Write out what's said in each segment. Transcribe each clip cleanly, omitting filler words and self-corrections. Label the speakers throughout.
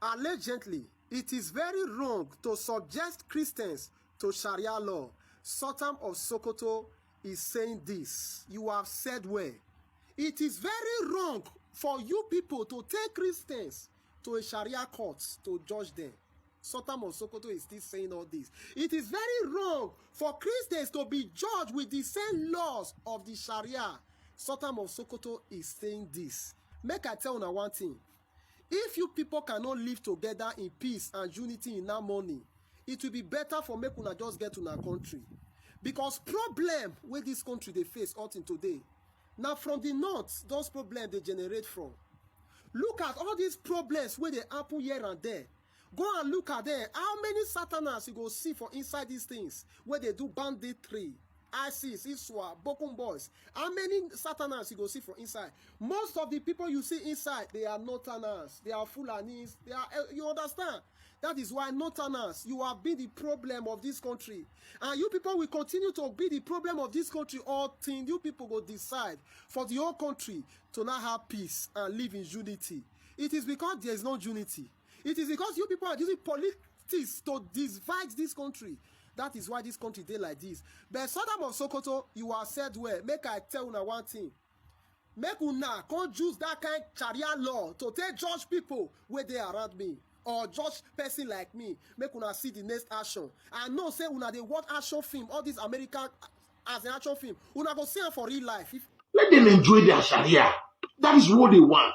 Speaker 1: Allegedly, it is very wrong to subject Christians to Sharia law. Sultan of Sokoto is saying this. You have said well. It is very wrong for you people to take Christians to a Sharia court to judge them. Sultan of Sokoto is still saying all this. It is very wrong for Christians to be judged with the same laws of the Sharia. Sultan of Sokoto is saying this. Make I tell you one thing. If you people cannot live together in peace and unity in harmony, it will be better for make una just get to our country. Because problem where this country they face until today. Now from the north, those problems they generate from. Look at all these problems where they happen here and there. Go and look at them. How many Satanas you go see for inside these things where they do banditry, ISIS, ISWA, Bokum boys? How many Satanas you go see for inside? Most of the people you see inside, they are Northerners, they are Fulanis, they are, you understand? That is why Northerners, you have been the problem of this country. And you people will continue to be the problem of this country until you people go decide for the whole country to not have peace and live in unity. It is because there is no unity. It is because you people are using politics to divide this country. That is why this country did like this. But Sultan of Sokoto, you are said well. Make I tell una one thing. Make una can't use that kind of Sharia law to take judge people where they around me. Or judge person like me. Make una see the next action. I know say una they watch action film. All these American as an action film. Una go see them for real life.
Speaker 2: Let them enjoy their Sharia. That is what they want.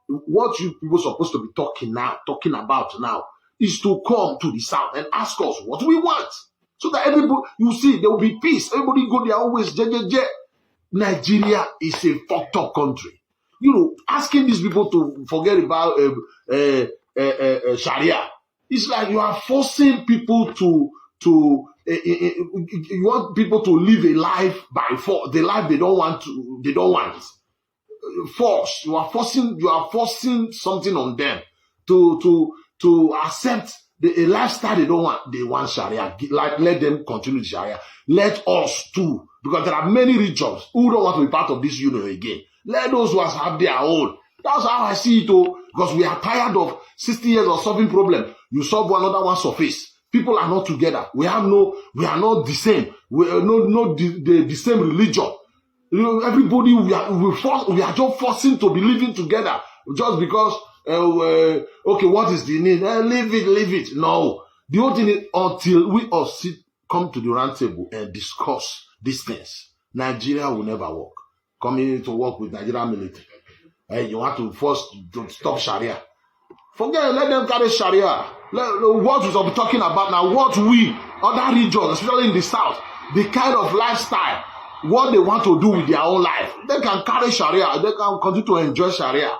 Speaker 2: What you people supposed to be talking about now is to come to the south and ask us what we want, so that everybody, you see, there will be peace. Everybody go there always. Nigeria is a fucked up country. You know, asking these people to forget about Sharia, it's like you are forcing people to you want people to live a life by force, the life they don't want. Force. You are forcing something on them to accept a lifestyle they don't want. They want Sharia. Like, let them continue the Sharia. Let us too, because there are many regions who don't want to be part of this union again. Let those who have their own. That's how I see it, though, because we are tired of 60 years of solving problem. You solve one, another one surface. People are not together. We are not the same. We are not the same religion. You know, everybody, we are just forcing to be living together just because, okay, what is the need? Leave it. No. The whole thing is until we all come to the round table and discuss these things, Nigeria will never work. Coming to work with Nigerian military. You want to force to stop Sharia. Forget, let them carry Sharia. What we will be talking about now, what we, other regions, especially in the south, the kind of lifestyle, what they want to do with their own life. They can carry Sharia. They can continue to enjoy Sharia.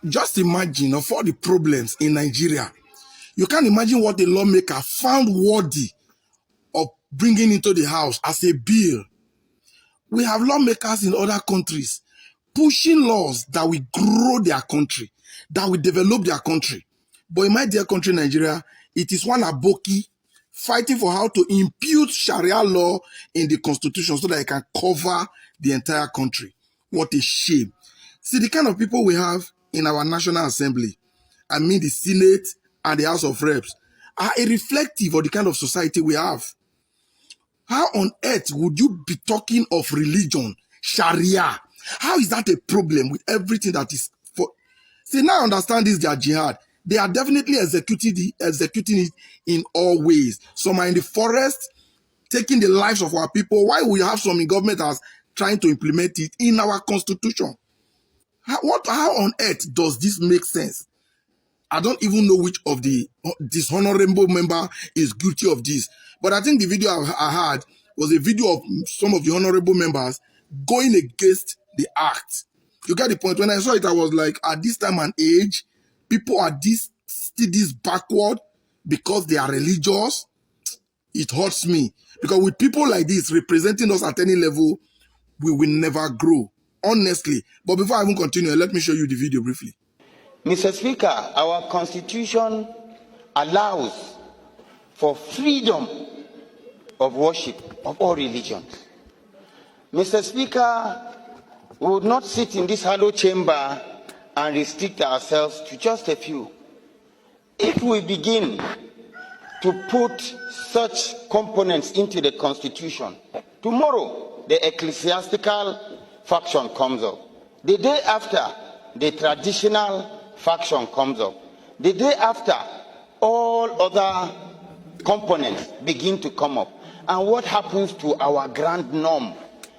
Speaker 3: Just imagine of all the problems in Nigeria. You can't imagine what the lawmaker found worthy of bringing into the house as a bill. We have lawmakers in other countries pushing laws that will grow their country, that will develop their country. But in my dear country, Nigeria, it is one aboki fighting for how to impute Sharia law in the constitution so that it can cover the entire country. What a shame. See, the kind of people we have in our National Assembly, I mean the Senate and the House of Reps, are a reflective of the kind of society we have. How on earth would you be talking of religion, Sharia? How is that a problem with everything that is for? See, now I understand this, their jihad. They are definitely executing it in all ways. Some are in the forest, taking the lives of our people, while we have some in government as trying to implement it in our constitution. How on earth does this make sense? I don't even know which of this honorable member is guilty of this. But I think the video I had was a video of some of the honorable members going against the act. You get the point? When I saw it, I was like, at this time and age, people are still this backward because they are religious. It hurts me. Because with people like this representing us at any level, we will never grow. Honestly. But before I even continue, let me show you the video briefly.
Speaker 4: Mr. Speaker, our Constitution allows for freedom of worship of all religions. Mr. Speaker, we would not sit in this hollow chamber and restrict ourselves to just a few. If we begin to put such components into the constitution, tomorrow the ecclesiastical faction comes up. The day after, the traditional faction comes up. The day after, all other components begin to come up. And what happens to our grand norm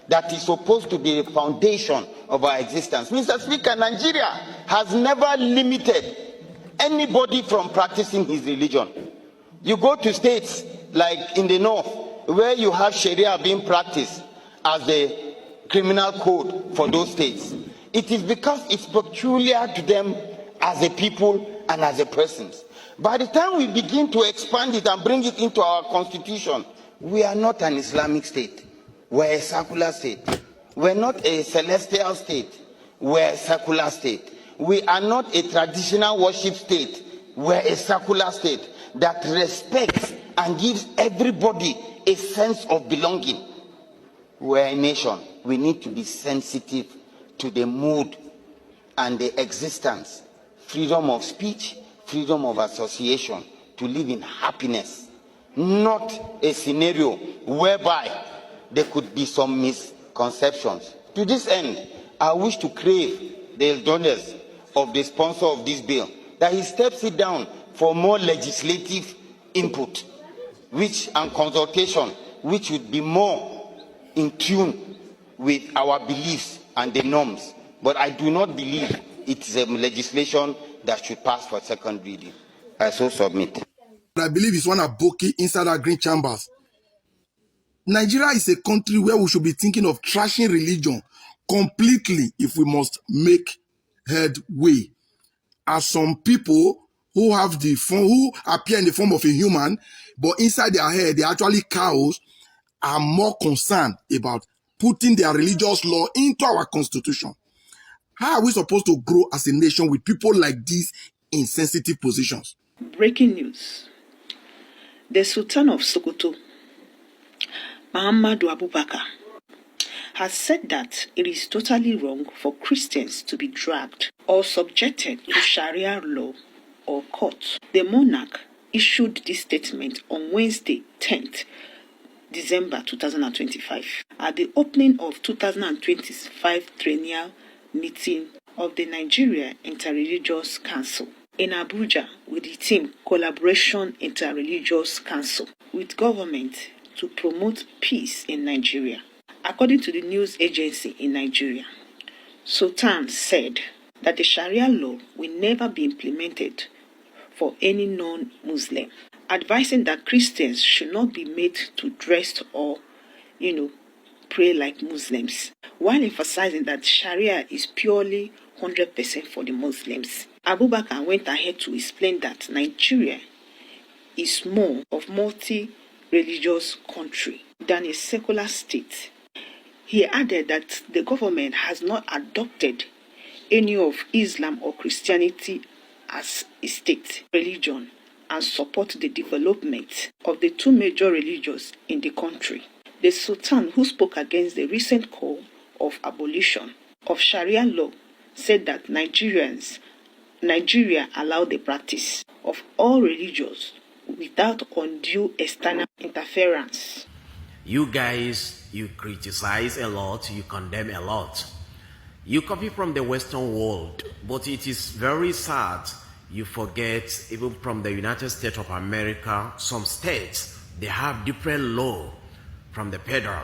Speaker 4: that is supposed to be the foundation of our existence? Mr. Speaker, Nigeria has never limited anybody from practicing his religion. You go to states like in the north, where you have Sharia being practiced as the criminal code for those states. It is because it's peculiar to them as a people and as a persons. By the time we begin to expand it and bring it into our constitution, we are not an Islamic state. We're a secular state. We're not a celestial state. We're a secular state. We are not a traditional worship state. We're a secular state that respects and gives everybody a sense of belonging. We're a nation. We need to be sensitive to the mood and the existence, freedom of speech, freedom of association, to live in happiness, not a scenario whereby there could be some misconceptions. To this end, I wish to crave the indulgence of the sponsor of this bill that he steps it down for more legislative input, and consultation, which would be more in tune with our beliefs and the norms. But I do not believe it is a legislation that should pass for second reading. I so submit.
Speaker 3: I believe it's one aboki inside our green chambers. Nigeria is a country where we should be thinking of trashing religion completely if we must make headway. As some people who have the form, who appear in the form of a human, but inside their head they're actually cows, are more concerned about putting their religious law into our constitution. How are we supposed to grow as a nation with people like these in sensitive positions?
Speaker 5: Breaking news. The Sultan of Sokoto, Muhammadu Abubakar, has said that it is totally wrong for Christians to be dragged or subjected to Sharia law or court. The monarch issued this statement on Wednesday, 10th December 2025, at the opening of 2025 triennial meeting of the Nigeria Interreligious Council in Abuja, with the team Collaboration Interreligious Council with government to promote peace in Nigeria. According to the news agency in Nigeria, Sultan said that the Sharia law will never be implemented for any non-Muslim, advising that Christians should not be made to dress or, pray like Muslims, while emphasizing that Sharia is purely 100% for the Muslims. Abubakar went ahead to explain that Nigeria is more of multi-religious country than a secular state. He added that the government has not adopted any of Islam or Christianity as a state religion and support the development of the two major religions in the country. The Sultan, who spoke against the recent call of abolition of Sharia law, said that Nigeria allowed the practice of all religions without undue external interference.
Speaker 6: You guys, you criticize a lot, you condemn a lot. You copy from the Western world, but it is very sad you forget even from the United States of America, some states, they have different law from the federal.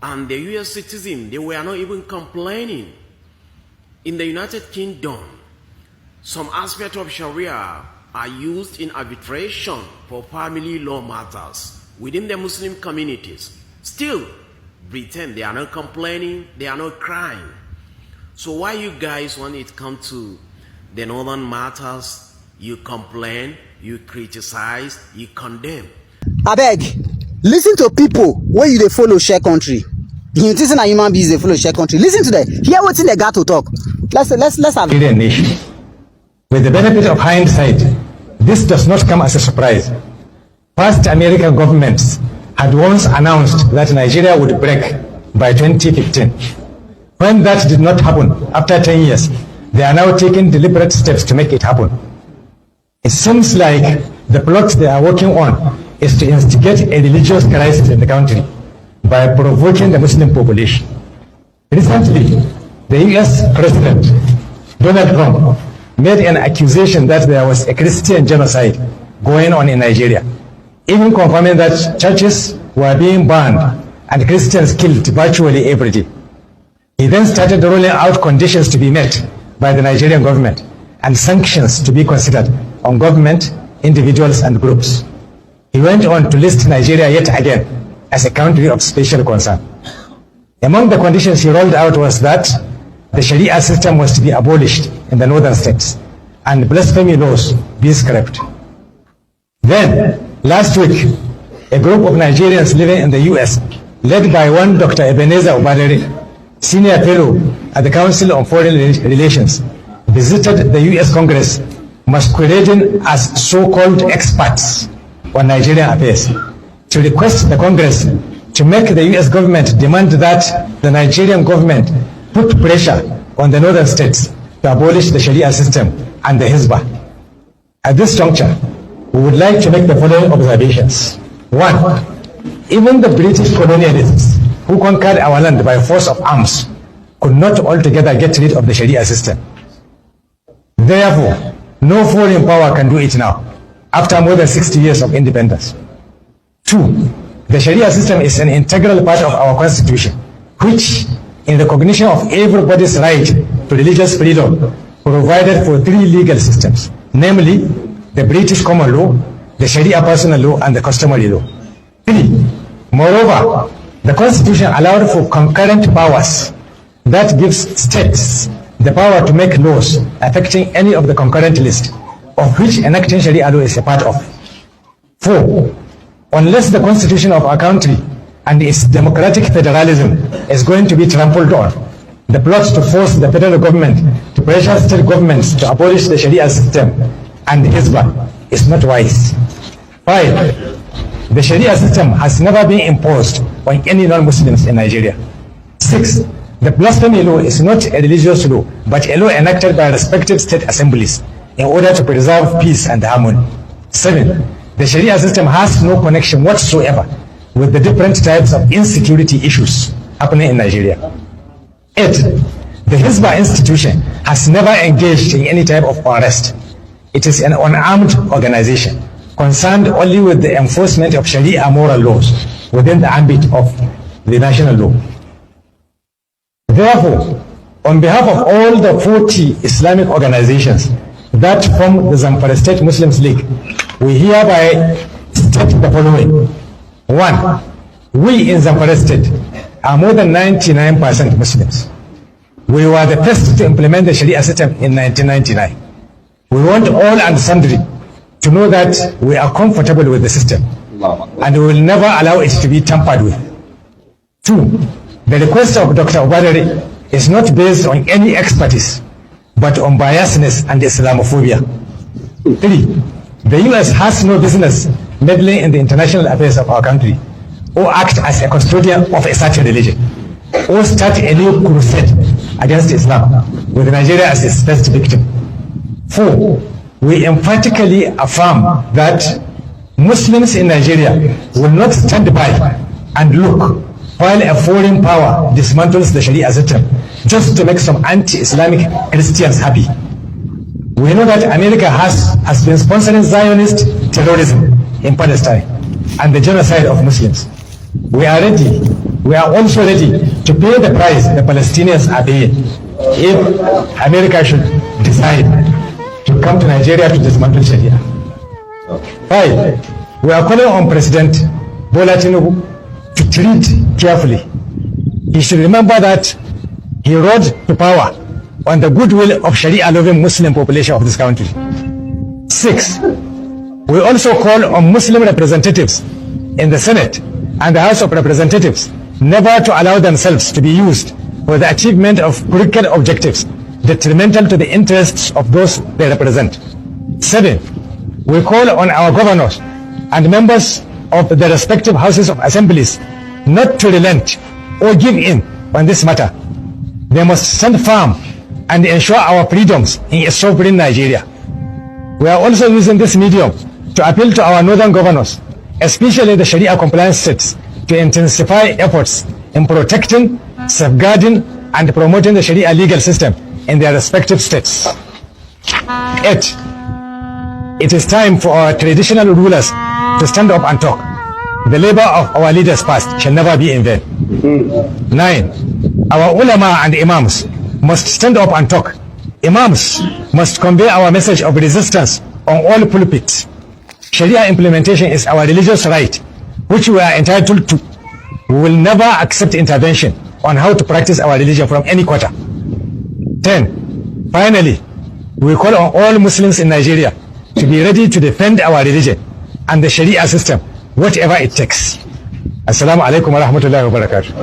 Speaker 6: And the US citizens, they were not even complaining. In the United Kingdom, some aspects of Sharia are used in arbitration for family law matters within the Muslim communities. Still, Britain, they are not complaining, they are not crying. So why you guys, when it comes to the northern matters, you complain, you criticize, you condemn?
Speaker 7: Abeg, listen to people where you dey follow share country. You think na human beings dey follow share country. Listen to them. Hear wetin they got to talk. Let's have
Speaker 8: a nation. With the benefit of hindsight, this does not come as a surprise. Past American governments had once announced that Nigeria would break by 2015. When that did not happen after 10 years, they are now taking deliberate steps to make it happen. It seems like the plot they are working on is to instigate a religious crisis in the country by provoking the Muslim population. Recently, the US President Donald Trump made an accusation that there was a Christian genocide going on in Nigeria, even confirming that churches were being burned and Christians killed virtually every day. He then started rolling out conditions to be met by the Nigerian government and sanctions to be considered on government, individuals, and groups. He went on to list Nigeria yet again as a country of special concern. Among the conditions he rolled out was that the Sharia system was to be abolished in the northern states and blasphemy laws be scrapped. Then, last week, a group of Nigerians living in the US, led by one Dr. Ebenezer Obadere, senior fellow at the Council on Foreign Relations, visited the US Congress masquerading as so-called experts on Nigerian affairs to request the Congress to make the US government demand that the Nigerian government put pressure on the northern states to abolish the Sharia system and the Hizbah. At this juncture, we would like to make the following observations. 1. Even the British colonialists who conquered our land by force of arms could not altogether get rid of the Sharia system. Therefore, no foreign power can do it now, after more than 60 years of independence. 2. The Sharia system is an integral part of our constitution, which, in recognition of everybody's right to religious freedom, provided for 3 legal systems, namely the British common law, the Sharia personal law, and the customary law. 3. Moreover, the constitution allowed for concurrent powers that gives states the power to make laws affecting any of the concurrent list, of which enacting Sharia law is a part of. 4. Unless the constitution of our country and its democratic federalism is going to be trampled on, the plot to force the federal government to pressure state governments to abolish the Sharia system and the Hizbah is not wise. 5. The Sharia system has never been imposed on any non-Muslims in Nigeria. 6. The blasphemy law is not a religious law, but a law enacted by respected state assemblies in order to preserve peace and harmony. 7. The Sharia system has no connection whatsoever with the different types of insecurity issues happening in Nigeria. 8. The Hizbah institution has never engaged in any type of unrest. It is an unarmed organization concerned only with the enforcement of Sharia moral laws within the ambit of the national law. Therefore, on behalf of all the 40 Islamic organizations that form the Zamfara State Muslims League, we hereby state the following. 1. We in Zamfara State are more than 99% Muslims. We were the first to implement the Sharia system in 1999. We want all and sundry to know that we are comfortable with the system and we will never allow it to be tampered with. 2. The request of Dr. Obadere is not based on any expertise, but on biasness and Islamophobia. 3. The US has no business meddling in the international affairs of our country, or act as a custodian of a certain religion, or start a new crusade against Islam, with Nigeria as its first victim. 4. We emphatically affirm that Muslims in Nigeria will not stand by and look while a foreign power dismantles the Sharia system just to make some anti-Islamic Christians happy. We know that America has been sponsoring Zionist terrorism in Palestine and the genocide of Muslims. We are also ready to pay the price the Palestinians are paying if America should decide to come to Nigeria to dismantle Sharia. 5. We are calling on President Bola Tinubu to treat carefully. He should remember that he rose to power on the goodwill of Sharia-loving Muslim population of this country. 6. We also call on Muslim representatives in the Senate and the House of Representatives never to allow themselves to be used for the achievement of political objectives detrimental to the interests of those they represent. 7. We call on our governors and members of the respective houses of assemblies not to relent or give in on this matter. They must stand firm and ensure our freedoms in a sovereign Nigeria. We are also using this medium to appeal to our northern governors, especially the Sharia compliance states, to intensify efforts in protecting, safeguarding, and promoting the Sharia legal system in their respective states. 8. It is time for our traditional rulers to stand up and talk. The labor of our leaders past shall never be in vain. 9. Our ulama and imams must stand up and talk. Imams must convey our message of resistance on all pulpits. Sharia implementation is our religious right, which we are entitled to. We will never accept intervention on how to practice our religion from any quarter. 10. Finally, we call on all Muslims in Nigeria to be ready to defend our religion and the Sharia system, whatever it takes. Assalamu alaikum wa rahmatullahi wa barakatuh.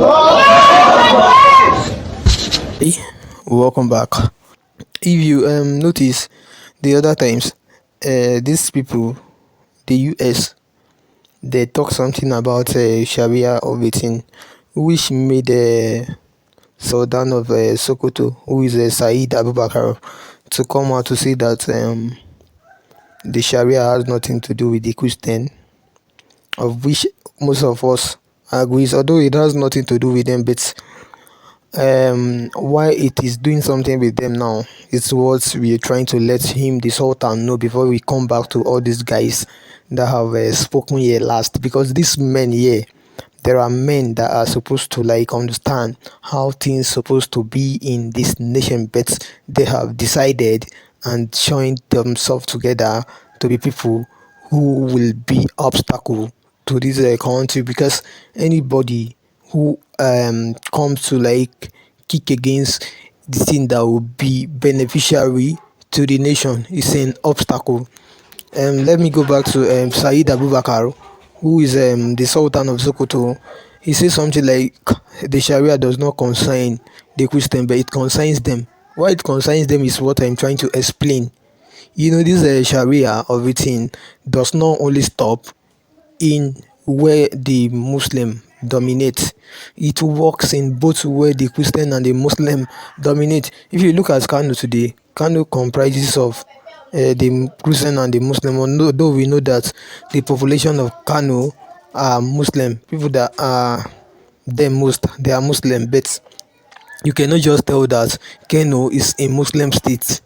Speaker 9: Welcome back. If you notice the other times, these people, the US, they talk something about Sharia of 18, which made Sultan of Sokoto, who is Said Abubakar, to come out to say that the Sharia has nothing to do with the Christian, of which most of us agrees, although it has nothing to do with them, but why it is doing something with them now is what we are trying to let him, the Sultan, know before we come back to all these guys that have spoken here last. Because these men here, there are men that are supposed to like understand how things supposed to be in this nation, but they have decided and joined themselves together to be people who will be obstacle to this country. Because anybody who comes to like kick against the thing that will be beneficiary to the nation is an obstacle. Let me go back to Said Abubakar, who is the Sultan of Sokoto. He says something like the Sharia does not concern the Christian, but it concerns them. Why it concerns them is what I'm trying to explain. You know, this Sharia of 18 does not only stop in where the Muslim dominate. It works in both where the Christian and the Muslim dominate. If you look at Kano today, Kano comprises of the Christian and the Muslim, although we know that the population of Kano are Muslim, people that are they are Muslim, but you cannot just tell that Kano is a Muslim state.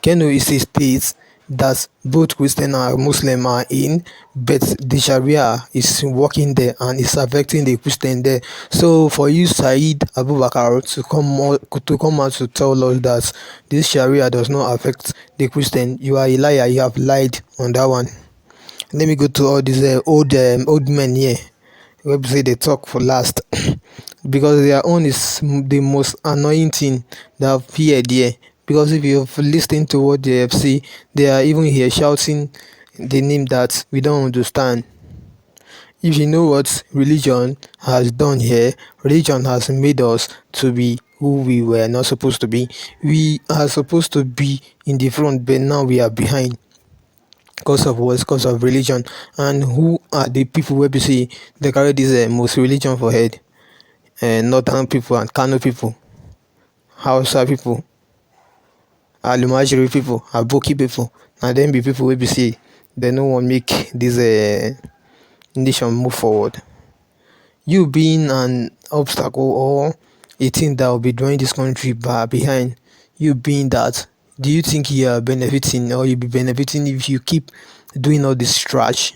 Speaker 9: Kano is a state that both Christian and Muslim are in, but the Sharia is working there and is affecting the Christian there. So for you, Said Abubakar, to come out to tell us that this Sharia does not affect the Christian, you are a liar. You have lied on that one. Let me go to all these old men here. We say they talk for last because their own is the most annoying thing that I've heard here. Because if you've listened to what they have said, they are even here shouting the name that we don't understand. If you know what religion has done here, religion has made us to be who we were not supposed to be. We are supposed to be in the front, but now we are behind. Because of what? Because of religion. And who are the people where we see they carry this most religion for head? Northern people and Kano people, Hausa people, Alumajiri people, Aboki people, and then be people where we see they no one make this nation move forward. You being an obstacle or a thing that will be drawing this country behind, you being that, do you think you are benefiting or you'll be benefiting if you keep doing all this trash?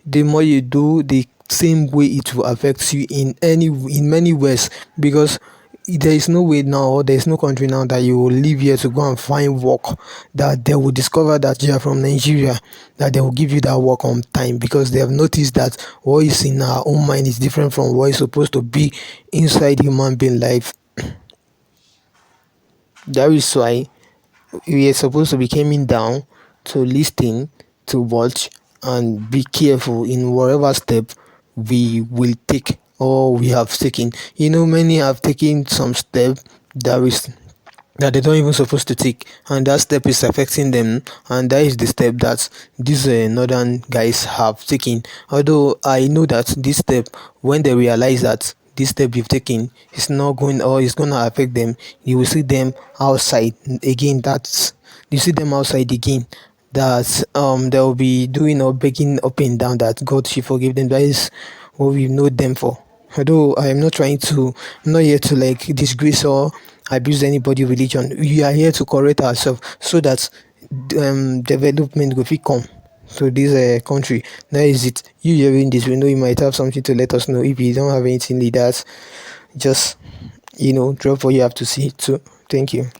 Speaker 9: The more you do, the same way it will affect you in many ways, because there is no way now, or there is no country now that you will live here to go and find work that they will discover that you are from Nigeria, that they will give you that work on time, because they have noticed that what is in our own mind is different from what is supposed to be inside human being life. That is why we are supposed to be coming down to listen, to watch, and be careful in whatever step we will take or we have taken. You know, many have taken some step that they don't even supposed to take, and that step is affecting them, and that is the step that these northern guys have taken. Although I know that this step, when they realize that this step you've taken is not going or is going to affect them, you will see them outside again. That's you see them outside again, that they'll be doing or begging up and down that God should forgive them. That is what we know them for. Although I'm not here to like disgrace or abuse anybody religion. We are here to correct ourselves so that development will come to this country. That is it. You hearing this, we know you might have something to let us know. If you don't have anything like that, just drop what you have to say too. Thank you.